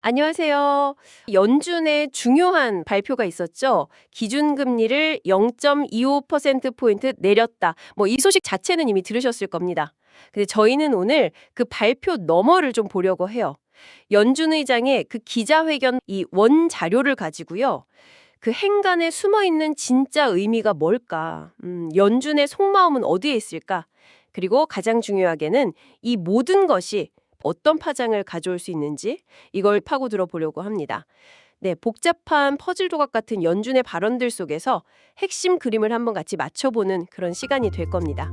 안녕하세요. 연준의 중요한 발표가 있었죠. 기준금리를 0.25%포인트 내렸다. 이 소식 자체는 이미 들으셨을 겁니다. 근데 저희는 오늘 그 발표 너머를 좀 보려고 해요. 연준 의장의 그 기자회견 이 원자료를 가지고요. 그 행간에 숨어 있는 진짜 의미가 뭘까? 연준의 속마음은 어디에 있을까? 그리고 가장 중요하게는 이 모든 것이 어떤 파장을 가져올 수 있는지 이걸 파고들어 보려고 합니다. 네, 복잡한 퍼즐 조각 같은 연준의 발언들 속에서 핵심 그림을 한번 같이 맞춰보는 그런 시간이 될 겁니다.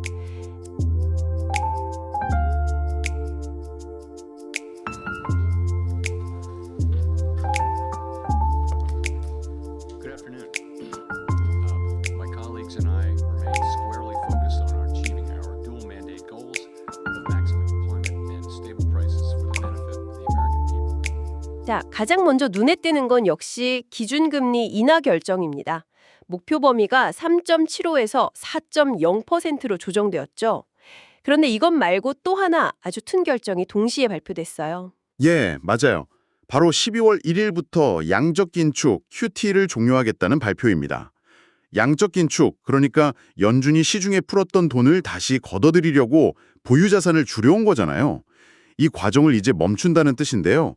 Good afternoon. My colleagues and I remain squarely focused on achieving our dual mandate goals of maximum employment and stable prices for the benefit of the American people. 자, 가장 먼저 눈에 띄는 건 역시 기준금리 인하 결정입니다. 목표 범위가 3.75에서 4.0%로 조정되었죠. 그런데 이것 말고 또 하나 아주 큰 결정이 동시에 발표됐어요. 예, 맞아요. 바로 12월 1일부터 양적 긴축 QT를 종료하겠다는 발표입니다. 양적 긴축, 그러니까 연준이 시중에 풀었던 돈을 다시 걷어들이려고 보유자산을 줄여온 거잖아요. 이 과정을 이제 멈춘다는 뜻인데요.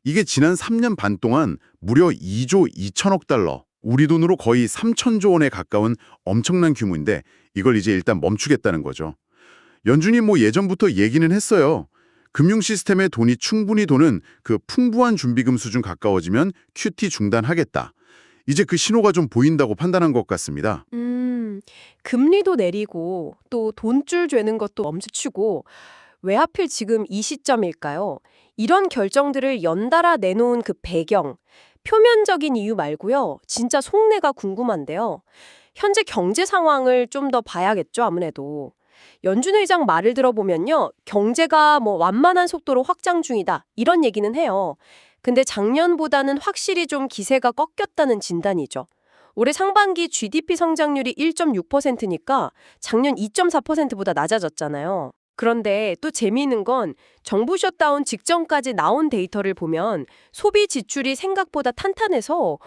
이게 지난 3년 반 동안 무려 2조 2천억 달러, 우리 돈으로 거의 3천조 원에 가까운 엄청난 규모인데 이걸 이제 일단 멈추겠다는 거죠. 연준이 예전부터 얘기는 했어요. 금융 시스템에 돈이 충분히 도는 그 풍부한 준비금 수준 가까워지면 QT 중단하겠다. 이제 그 신호가 좀 보인다고 판단한 것 같습니다. 금리도 내리고 또 돈줄 죄는 것도 멈추고 왜 하필 지금 이 시점일까요? 이런 결정들을 연달아 내놓은 그 배경, 표면적인 이유 말고요. 진짜 속내가 궁금한데요. 현재 경제 상황을 좀 더 봐야겠죠, 아무래도. 연준 의장 말을 들어보면요. 경제가 완만한 속도로 확장 중이다. 이런 얘기는 해요. 근데 작년보다는 확실히 좀 기세가 꺾였다는 진단이죠. 올해 상반기 GDP 성장률이 1.6%니까 작년 2.4%보다 낮아졌잖아요. 그런데 또 재미있는 건 정부 셧다운 직전까지 나온 데이터를 보면 소비 지출이 생각보다 탄탄해서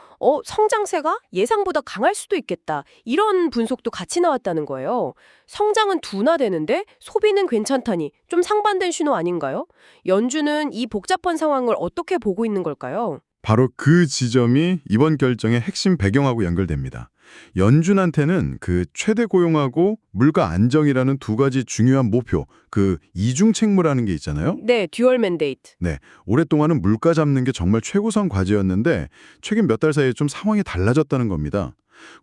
성장세가 예상보다 강할 수도 있겠다. 이런 분석도 같이 나왔다는 거예요. 성장은 둔화되는데 소비는 괜찮다니 좀 상반된 신호 아닌가요? 연준은 이 복잡한 상황을 어떻게 보고 있는 걸까요? 바로 그 지점이 이번 결정의 핵심 배경하고 연결됩니다. 연준한테는 그 최대 고용하고 물가 안정이라는 두 가지 중요한 목표, 그 이중 책무라는 게 있잖아요. 네, 듀얼 맨데이트. 네, 오랫동안은 물가 잡는 게 정말 최우선 과제였는데 최근 몇 달 사이에 좀 상황이 달라졌다는 겁니다.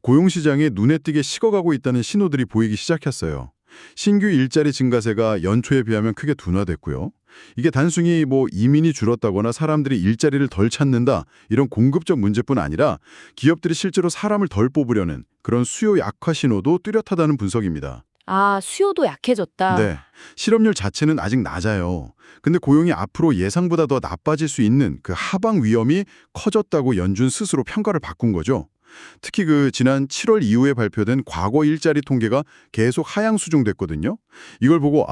고용시장이 눈에 띄게 식어가고 있다는 신호들이 보이기 시작했어요. 신규 일자리 증가세가 연초에 비하면 크게 둔화됐고요. 이게 단순히 이민이 줄었다거나 사람들이 일자리를 덜 찾는다 이런 공급적 문제뿐 아니라 기업들이 실제로 사람을 덜 뽑으려는 그런 수요 약화 신호도 뚜렷하다는 분석입니다. 아, 수요도 약해졌다. 네, 실업률 자체는 아직 낮아요. 근데 고용이 앞으로 예상보다 더 나빠질 수 있는 그 하방 위험이 커졌다고 연준 스스로 평가를 바꾼 거죠. 특히 지난 7월 이후에 발표된 과거 일자리 통계가 계속 하향 수정됐거든요. 이걸 보고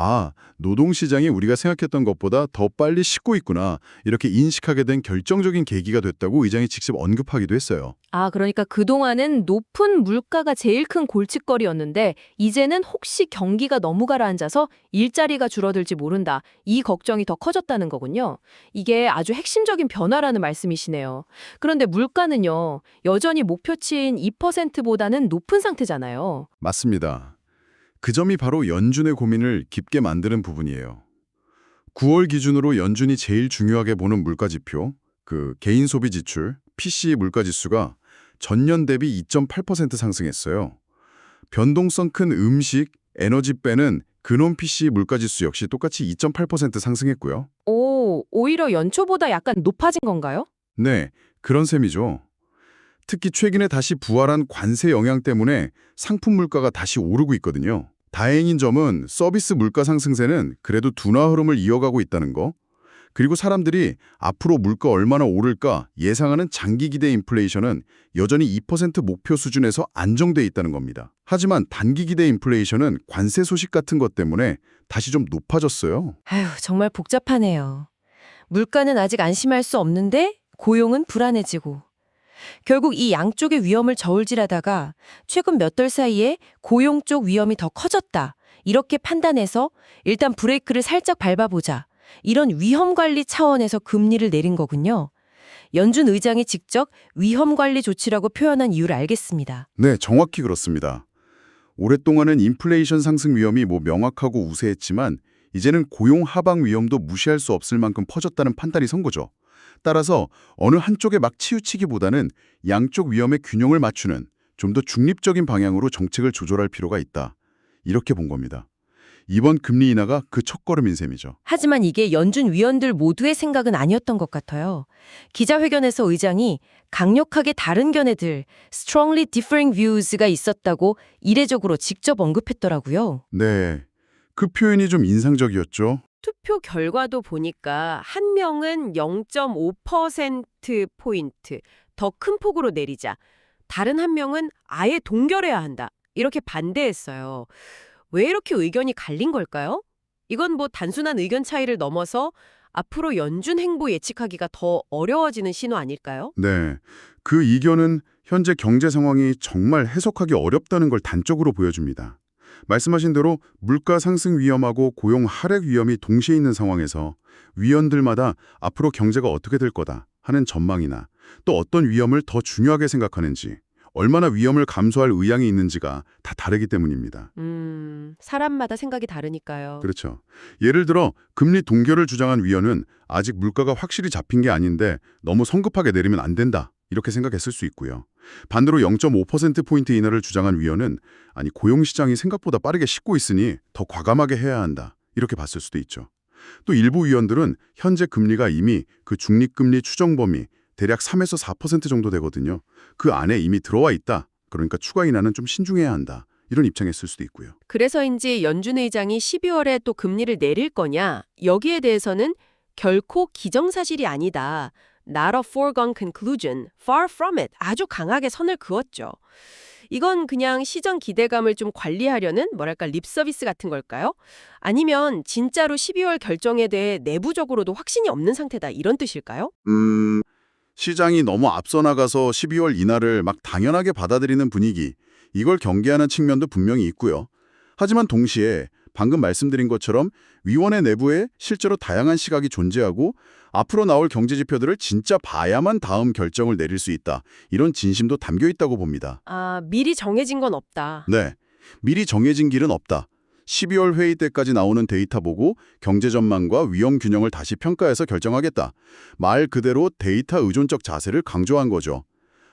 노동시장이 우리가 생각했던 것보다 더 빨리 식고 있구나 이렇게 인식하게 된 결정적인 계기가 됐다고 의장이 직접 언급하기도 했어요. 아, 그러니까 그동안은 높은 물가가 제일 큰 골칫거리였는데 이제는 혹시 경기가 너무 가라앉아서 일자리가 줄어들지 모른다. 이 걱정이 더 커졌다는 거군요. 이게 아주 핵심적인 변화라는 말씀이시네요. 그런데 물가는요. 여전히 목표치인 2%보다는 높은 상태잖아요. 맞습니다. 그 점이 바로 연준의 고민을 깊게 만드는 부분이에요. 9월 기준으로 연준이 제일 중요하게 보는 물가지표, 그 개인 소비 지출, PCE 물가지수가 전년 대비 2.8% 상승했어요. 변동성 큰 음식, 에너지 빼는 근원 PCE 물가지수 역시 똑같이 2.8% 상승했고요. 오, 오히려 연초보다 약간 높아진 건가요? 네, 그런 셈이죠. 특히 최근에 다시 부활한 관세 영향 때문에 상품 물가가 다시 오르고 있거든요. 다행인 점은 서비스 물가 상승세는 그래도 둔화 흐름을 이어가고 있다는 거. 그리고 사람들이 앞으로 물가 얼마나 오를까 예상하는 장기 기대 인플레이션은 여전히 2% 목표 수준에서 안정돼 있다는 겁니다. 하지만 단기 기대 인플레이션은 관세 소식 같은 것 때문에 다시 좀 높아졌어요. 아휴, 정말 복잡하네요. 물가는 아직 안심할 수 없는데 고용은 불안해지고. 결국 이 양쪽의 위험을 저울질하다가 최근 몇 달 사이에 고용 쪽 위험이 더 커졌다. 이렇게 판단해서 일단 브레이크를 살짝 밟아보자. 이런 위험관리 차원에서 금리를 내린 거군요. 연준 의장이 직접 위험관리 조치라고 표현한 이유를 알겠습니다. 네, 정확히 그렇습니다. 오랫동안은 인플레이션 상승 위험이 명확하고 우세했지만 이제는 고용 하방 위험도 무시할 수 없을 만큼 퍼졌다는 판단이 선 거죠. 따라서 어느 한쪽에 막 치우치기보다는 양쪽 위험의 균형을 맞추는 좀 더 중립적인 방향으로 정책을 조절할 필요가 있다. 이렇게 본 겁니다. 이번 금리 인하가 그 첫걸음인 셈이죠. 하지만 이게 연준 위원들 모두의 생각은 아니었던 것 같아요. 기자회견에서 의장이 강력하게 다른 견해들, strongly differing views가 있었다고 이례적으로 직접 언급했더라고요. 네, 그 표현이 좀 인상적이었죠. 투표 결과도 보니까 한 명은 0.5%포인트 더 큰 폭으로 내리자, 다른 한 명은 아예 동결해야 한다. 이렇게 반대했어요. 왜 이렇게 의견이 갈린 걸까요? 이건 단순한 의견 차이를 넘어서 앞으로 연준 행보 예측하기가 더 어려워지는 신호 아닐까요? 네, 그 이견은 현재 경제 상황이 정말 해석하기 어렵다는 걸 단적으로 보여줍니다. 말씀하신 대로 물가 상승 위험하고 고용 하락 위험이 동시에 있는 상황에서 위원들마다 앞으로 경제가 어떻게 될 거다 하는 전망이나 또 어떤 위험을 더 중요하게 생각하는지, 얼마나 위험을 감수할 의향이 있는지가 다 다르기 때문입니다. 사람마다 생각이 다르니까요. 그렇죠. 예를 들어 금리 동결을 주장한 위원은 아직 물가가 확실히 잡힌 게 아닌데 너무 성급하게 내리면 안 된다. 이렇게 생각했을 수 있고요. 반대로 0.5%포인트 인하를 주장한 위원은 아니 고용시장이 생각보다 빠르게 식고 있으니 더 과감하게 해야 한다. 이렇게 봤을 수도 있죠. 또 일부 위원들은 현재 금리가 이미 그 중립금리 추정 범위 대략 3에서 4% 정도 되거든요. 그 안에 이미 들어와 있다. 그러니까 추가 인하는 좀 신중해야 한다. 이런 입장이었을 수도 있고요. 그래서인지 연준 의장이 12월에 또 금리를 내릴 거냐, 여기에 대해서는 결코 기정사실이 아니다. Not a foregone conclusion, far from it. 아주 강하게 선을 그었죠. 이건 그냥 시장 기대감을 좀 관리하려는 립서비스 같은 걸까요? 아니면 진짜로 12월 결정에 대해 내부적으로도 확신이 없는 상태다, 이런 뜻일까요? 시장이 너무 앞서 나가서 12월 인하를 막 당연하게 받아들이는 분위기, 이걸 경계하는 측면도 분명히 있고요. 하지만 동시에 방금 말씀드린 것처럼 위원회 내부에 실제로 다양한 시각이 존재하고 앞으로 나올 경제 지표들을 진짜 봐야만 다음 결정을 내릴 수 있다. 이런 진심도 담겨 있다고 봅니다. 아, 미리 정해진 건 없다. 네, 미리 정해진 길은 없다. 12월 회의 때까지 나오는 데이터 보고 경제 전망과 위험 균형을 다시 평가해서 결정하겠다. 말 그대로 데이터 의존적 자세를 강조한 거죠.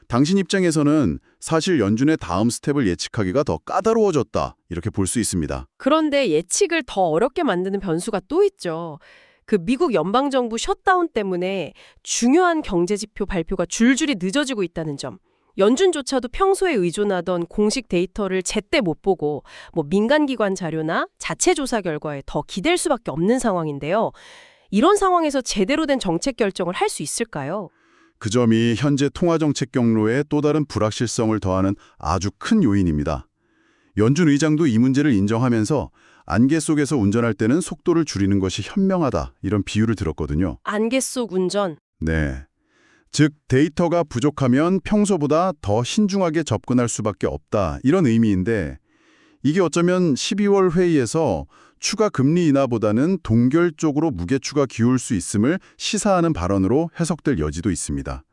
당신 입장에서는 사실 연준의 다음 스텝을 예측하기가 더 까다로워졌다. 이렇게 볼 수 있습니다. 그런데 예측을 더 어렵게 만드는 변수가 또 있죠. 그 미국 연방정부 셧다운 때문에 중요한 경제지표 발표가 줄줄이 늦어지고 있다는 점. 연준조차도 평소에 의존하던 공식 데이터를 제때 못 보고 민간기관 자료나 자체 조사 결과에 더 기댈 수밖에 없는 상황인데요. 이런 상황에서 제대로 된 정책 결정을 할 수 있을까요? 그 점이 현재 통화정책 경로에 또 다른 불확실성을 더하는 아주 큰 요인입니다. 연준 의장도 이 문제를 인정하면서 안개 속에서 운전할 때는 속도를 줄이는 것이 현명하다 이런 비유를 들었거든요. 안개 속 운전. 네. 즉 데이터가 부족하면 평소보다 더 신중하게 접근할 수밖에 없다 이런 의미인데 이게 어쩌면 12월 회의에서 추가 금리 인하보다는 동결 쪽으로 무게추가 기울 수 있음을 시사하는 발언으로 해석될 여지도 있습니다.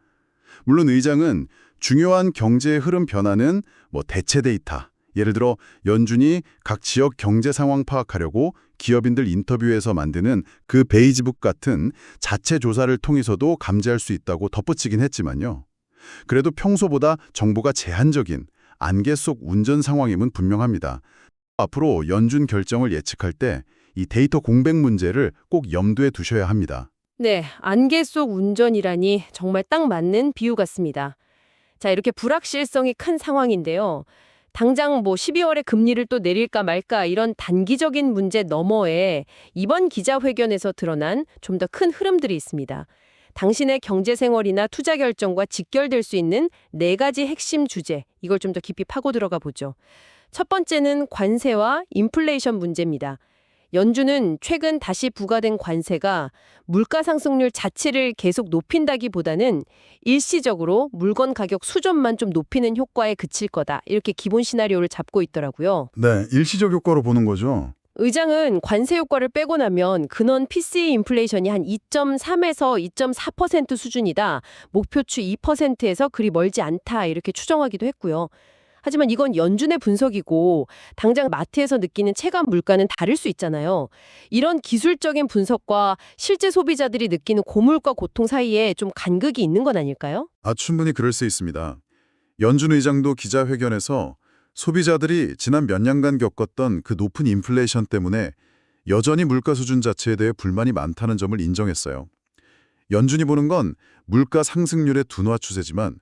물론 의장은 중요한 경제 흐름 변화는 대체 데이터, 예를 들어 연준이 각 지역 경제 상황 파악하려고 기업인들 인터뷰에서 만드는 그 베이지북 같은 자체 조사를 통해서도 감지할 수 있다고 덧붙이긴 했지만요. 그래도 평소보다 정보가 제한적인 안개 속 운전 상황임은 분명합니다. 앞으로 연준 결정을 예측할 때 이 데이터 공백 문제를 꼭 염두에 두셔야 합니다. 네, 안개 속 운전이라니 정말 딱 맞는 비유 같습니다. 자, 이렇게 불확실성이 큰 상황인데요. 당장 12월에 금리를 또 내릴까 말까 이런 단기적인 문제 너머에 이번 기자회견에서 드러난 좀 더 큰 흐름들이 있습니다. 당신의 경제생활이나 투자 결정과 직결될 수 있는 4가지 핵심 주제, 이걸 좀 더 깊이 파고 들어가 보죠. 첫 번째는 관세와 인플레이션 문제입니다. 연준은 최근 다시 부과된 관세가 물가 상승률 자체를 계속 높인다기보다는 일시적으로 물건 가격 수준만 좀 높이는 효과에 그칠 거다. 이렇게 기본 시나리오를 잡고 있더라고요. 네, 일시적 효과로 보는 거죠. 의장은 관세 효과를 빼고 나면 근원 PCE 인플레이션이 한 2.3에서 2.4% 수준이다. 목표치 2%에서 그리 멀지 않다. 이렇게 추정하기도 했고요. 하지만 이건 연준의 분석이고 당장 마트에서 느끼는 체감 물가는 다를 수 있잖아요. 이런 기술적인 분석과 실제 소비자들이 느끼는 고물가 고통 사이에 좀 간극이 있는 건 아닐까요? 충분히 그럴 수 있습니다. 연준 의장도 기자회견에서 소비자들이 지난 몇 년간 겪었던 그 높은 인플레이션 때문에 여전히 물가 수준 자체에 대해 불만이 많다는 점을 인정했어요. 연준이 보는 건 물가 상승률의 둔화 추세지만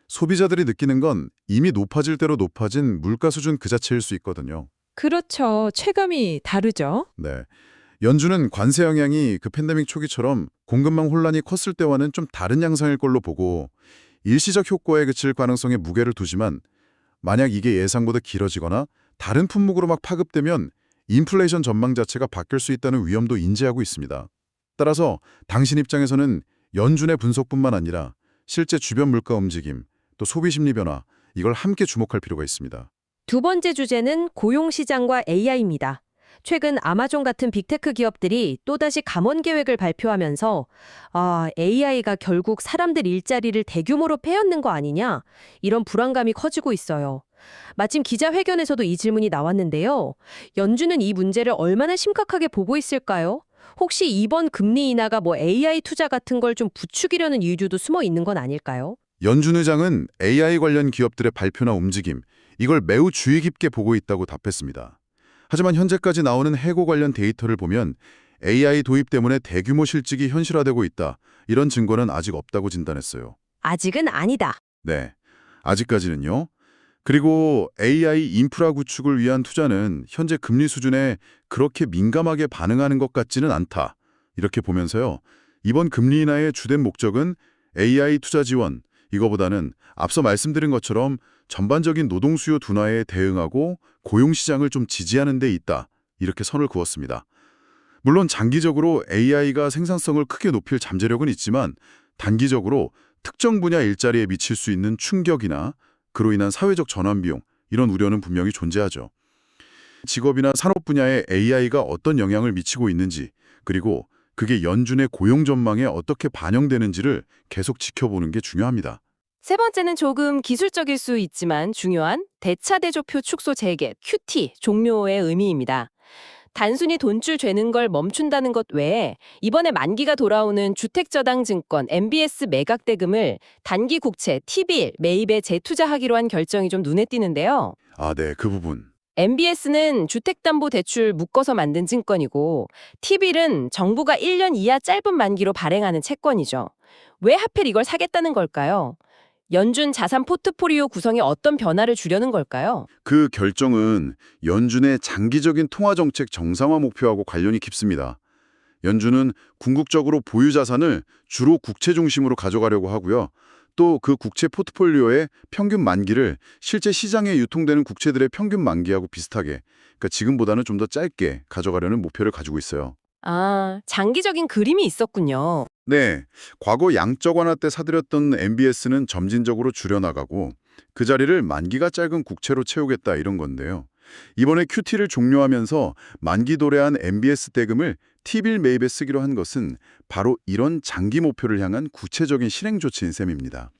소비자들이 느끼는 건 이미 높아질 대로 높아진 물가 수준 그 자체일 수 있거든요. 그렇죠. 체감이 다르죠. 네. 연준은 관세 영향이 그 팬데믹 초기처럼 공급망 혼란이 컸을 때와는 좀 다른 양상일 걸로 보고 일시적 효과에 그칠 가능성에 무게를 두지만 만약 이게 예상보다 길어지거나 다른 품목으로 막 파급되면 인플레이션 전망 자체가 바뀔 수 있다는 위험도 인지하고 있습니다. 따라서 당신 입장에서는 연준의 분석뿐만 아니라 실제 주변 물가 움직임, 또 소비 심리 변화, 이걸 함께 주목할 필요가 있습니다. 두 번째 주제는 고용시장과 AI입니다. 최근 아마존 같은 빅테크 기업들이 또다시 감원 계획을 발표하면서 AI가 결국 사람들 일자리를 대규모로 빼앗는 거 아니냐? 이런 불안감이 커지고 있어요. 마침 기자회견에서도 이 질문이 나왔는데요. 연준은 이 문제를 얼마나 심각하게 보고 있을까요? 혹시 이번 금리 인하가 AI 투자 같은 걸 좀 부추기려는 이유도 숨어 있는 건 아닐까요? 연준 의장은 AI 관련 기업들의 발표나 움직임, 이걸 매우 주의 깊게 보고 있다고 답했습니다. 하지만 현재까지 나오는 해고 관련 데이터를 보면 AI 도입 때문에 대규모 실직이 현실화되고 있다. 이런 증거는 아직 없다고 진단했어요. 아직은 아니다. 네, 아직까지는요. 그리고 AI 인프라 구축을 위한 투자는 현재 금리 수준에 그렇게 민감하게 반응하는 것 같지는 않다. 이렇게 보면서요. 이번 금리 인하의 주된 목적은 AI 투자 지원, 이거보다는 앞서 말씀드린 것처럼 전반적인 노동 수요 둔화에 대응하고 고용시장을 좀 지지하는 데 있다. 이렇게 선을 그었습니다. 물론 장기적으로 AI가 생산성을 크게 높일 잠재력은 있지만 단기적으로 특정 분야 일자리에 미칠 수 있는 충격이나 그로 인한 사회적 전환 비용, 이런 우려는 분명히 존재하죠. 직업이나 산업 분야에 AI가 어떤 영향을 미치고 있는지, 그리고 그게 연준의 고용 전망에 어떻게 반영되는지를 계속 지켜보는 게 중요합니다. 세 번째는 조금 기술적일 수 있지만 중요한 대차대조표 축소 재개, QT, 종료의 의미입니다. 단순히 돈줄 죄는 걸 멈춘다는 것 외에 이번에 만기가 돌아오는 주택저당증권 MBS 매각 대금을 단기 국채 T-bill 매입에 재투자하기로 한 결정이 좀 눈에 띄는데요. 네, 그 부분. MBS는 주택담보대출 묶어서 만든 증권이고 T-bill은 정부가 1년 이하 짧은 만기로 발행하는 채권이죠. 왜 하필 이걸 사겠다는 걸까요? 연준 자산 포트포리오 구성에 어떤 변화를 주려는 걸까요? 그 결정은 연준의 장기적인 통화정책 정상화 목표하고 관련이 깊습니다. 연준은 궁극적으로 보유 자산을 주로 국채 중심으로 가져가려고 하고요. 또 그 국채 포트폴리오의 평균 만기를 실제 시장에 유통되는 국채들의 평균 만기하고 비슷하게, 그러니까 지금보다는 좀 더 짧게 가져가려는 목표를 가지고 있어요. 장기적인 그림이 있었군요. 네, 과거 양적 완화 때 사들였던 MBS는 점진적으로 줄여나가고 그 자리를 만기가 짧은 국채로 채우겠다 이런 건데요. 이번에 QT를 종료하면서 만기 도래한 MBS 대금을 T-bill 매입에 쓰기로 한 것은 바로 이런 장기 목표를 향한 구체적인 실행 조치인 셈입니다.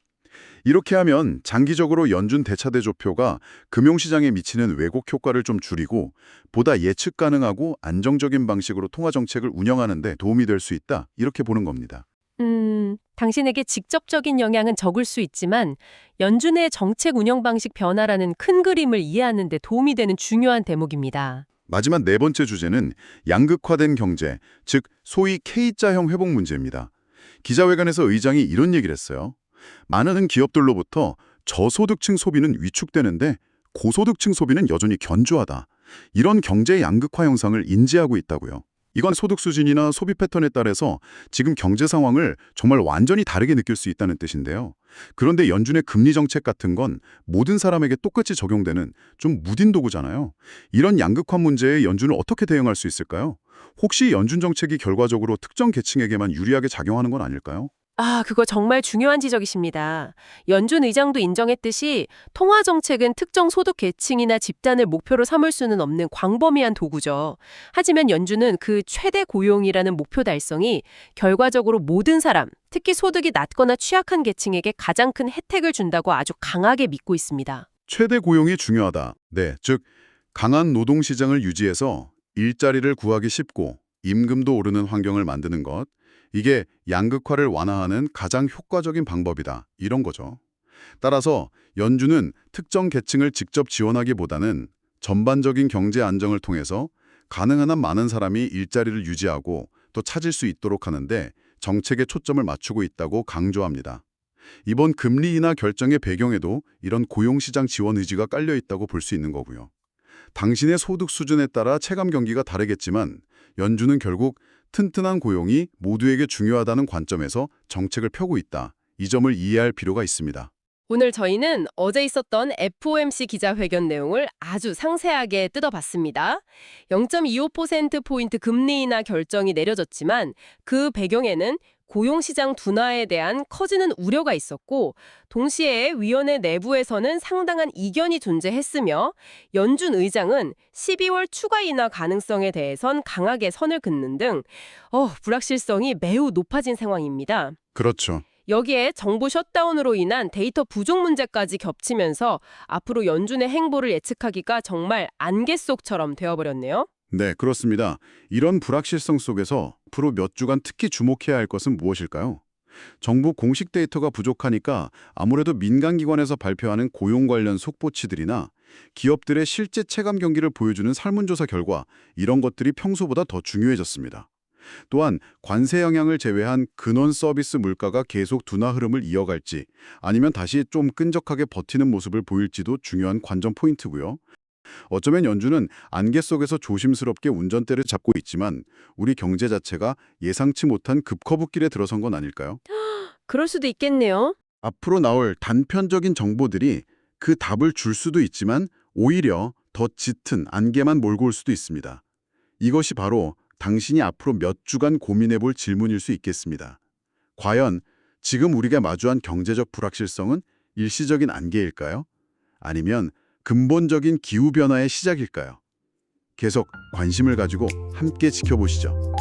이렇게 하면 장기적으로 연준 대차대조표가 금융시장에 미치는 왜곡 효과를 좀 줄이고 보다 예측 가능하고 안정적인 방식으로 통화정책을 운영하는 데 도움이 될 수 있다, 이렇게 보는 겁니다. 당신에게 직접적인 영향은 적을 수 있지만 연준의 정책 운영 방식 변화라는 큰 그림을 이해하는 데 도움이 되는 중요한 대목입니다. 마지막 네 번째 주제는 양극화된 경제, 즉 소위 K자형 회복 문제입니다. 기자회견에서 의장이 이런 얘기를 했어요. 많은 기업들로부터 저소득층 소비는 위축되는데 고소득층 소비는 여전히 견조하다. 이런 경제 양극화 현상을 인지하고 있다고요. 이건 소득 수준이나 소비 패턴에 따라서 지금 경제 상황을 정말 완전히 다르게 느낄 수 있다는 뜻인데요. 그런데 연준의 금리 정책 같은 건 모든 사람에게 똑같이 적용되는 좀 무딘 도구잖아요. 이런 양극화 문제에 연준은 어떻게 대응할 수 있을까요? 혹시 연준 정책이 결과적으로 특정 계층에게만 유리하게 작용하는 건 아닐까요? 그거 정말 중요한 지적이십니다. 연준 의장도 인정했듯이 통화 정책은 특정 소득 계층이나 집단을 목표로 삼을 수는 없는 광범위한 도구죠. 하지만 연준은 그 최대 고용이라는 목표 달성이 결과적으로 모든 사람, 특히 소득이 낮거나 취약한 계층에게 가장 큰 혜택을 준다고 아주 강하게 믿고 있습니다. 최대 고용이 중요하다. 네, 즉 강한 노동 시장을 유지해서 일자리를 구하기 쉽고 임금도 오르는 환경을 만드는 것. 이게 양극화를 완화하는 가장 효과적인 방법이다. 이런 거죠. 따라서 연준은 특정 계층을 직접 지원하기보다는 전반적인 경제 안정을 통해서 가능한 한 많은 사람이 일자리를 유지하고 또 찾을 수 있도록 하는데 정책에 초점을 맞추고 있다고 강조합니다. 이번 금리 인하 결정의 배경에도 이런 고용시장 지원 의지가 깔려 있다고 볼 수 있는 거고요. 당신의 소득 수준에 따라 체감 경기가 다르겠지만 연준은 결국 튼튼한 고용이 모두에게 중요하다는 관점에서 정책을 펴고 있다. 이 점을 이해할 필요가 있습니다. 오늘 저희는 어제 있었던 FOMC 기자회견 내용을 아주 상세하게 뜯어봤습니다. 0.25%포인트 금리 인하 결정이 내려졌지만 그 배경에는 고용시장 둔화에 대한 커지는 우려가 있었고 동시에 위원회 내부에서는 상당한 이견이 존재했으며 연준 의장은 12월 추가 인하 가능성에 대해선 강하게 선을 긋는 등 불확실성이 매우 높아진 상황입니다. 그렇죠. 여기에 정부 셧다운으로 인한 데이터 부족 문제까지 겹치면서 앞으로 연준의 행보를 예측하기가 정말 안개 속처럼 되어버렸네요. 네, 그렇습니다. 이런 불확실성 속에서 앞으로 몇 주간 특히 주목해야 할 것은 무엇일까요? 정부 공식 데이터가 부족하니까 아무래도 민간기관에서 발표하는 고용 관련 속보치들이나 기업들의 실제 체감 경기를 보여주는 설문조사 결과 이런 것들이 평소보다 더 중요해졌습니다. 또한 관세 영향을 제외한 근원 서비스 물가가 계속 둔화 흐름을 이어갈지 아니면 다시 좀 끈적하게 버티는 모습을 보일지도 중요한 관전 포인트고요. 어쩌면 연준은 안개 속에서 조심스럽게 운전대를 잡고 있지만 우리 경제 자체가 예상치 못한 급커브길에 들어선 건 아닐까요? 그럴 수도 있겠네요. 앞으로 나올 단편적인 정보들이 그 답을 줄 수도 있지만 오히려 더 짙은 안개만 몰고 올 수도 있습니다. 이것이 바로 당신이 앞으로 몇 주간 고민해 볼 질문일 수 있겠습니다. 과연 지금 우리가 마주한 경제적 불확실성은 일시적인 안개일까요? 아니면 근본적인 기후변화의 시작일까요? 계속 관심을 가지고 함께 지켜보시죠.